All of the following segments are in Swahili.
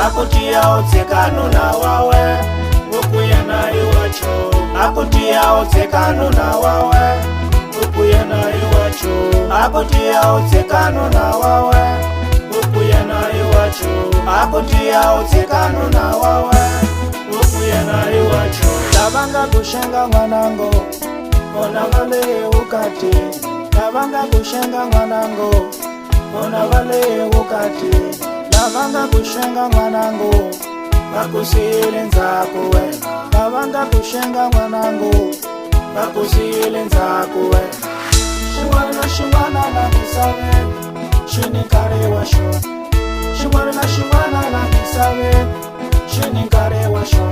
akutia otsekano na wawe ukuye na iwacho akutia otsekano na wawe ukuye na iwacho akutia otsekano na wawe ukuye na iwacho akutia otsekano na wawe ukuye na iwacho tabanga kushenga mwanango ona vale ukati tabanga kushenga mwanango ona vale ukati tabanga kushenga mwanango bakusile nzako wena tabanga kushenga mwanango bakusile nzako wena shimwana na misawe shinikare washo shimwana na misawe shinikare washo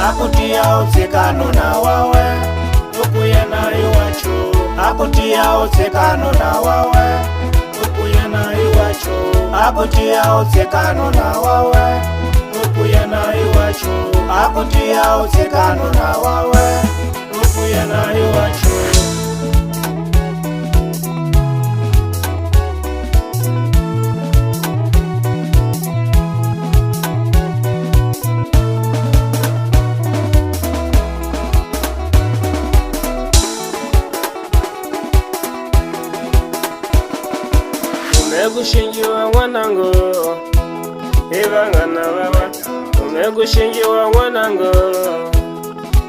akutia otsekano na wawe ukuye na iwacho akutia otsekano na wawe ukuye na iwacho akutia otsekano na wawe ukuye na iwacho akutia otsekano na wawe ukuye na iwacho Umegushingiwa mwanango ibangana baba umegushingiwa mwanango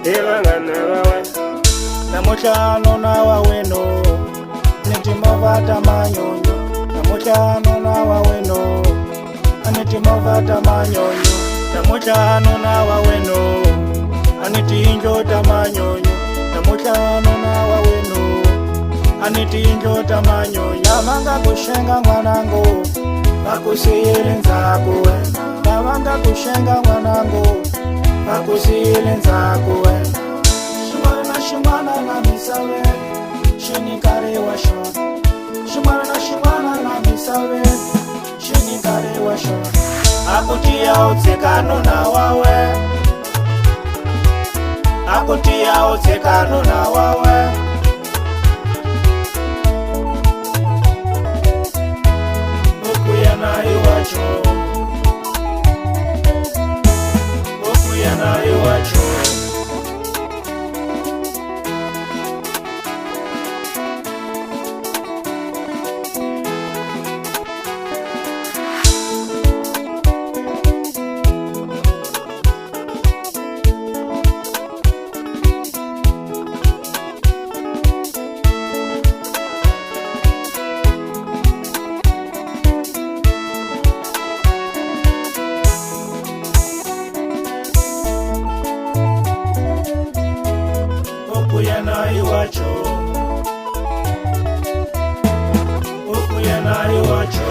ibangana baba namuchano na waweno nitimovata manyonyo namuchano na waweno nitimovata manyonyo namuchano na waweno anitinjota manyonyo namuchano na waweno anitinjota manyonyo tabanga kushenga mwanango bakusile nzako wena tabanga kushenga mwanango bakusile nzako wena shimwana na misawe shinikare washo shimwana na misawe shinikare washo akutia otsekano na wawe akutia otsekano na wawe ukuye na iwacho ukuye na iwacho ukuye na iwacho ukuye na iwacho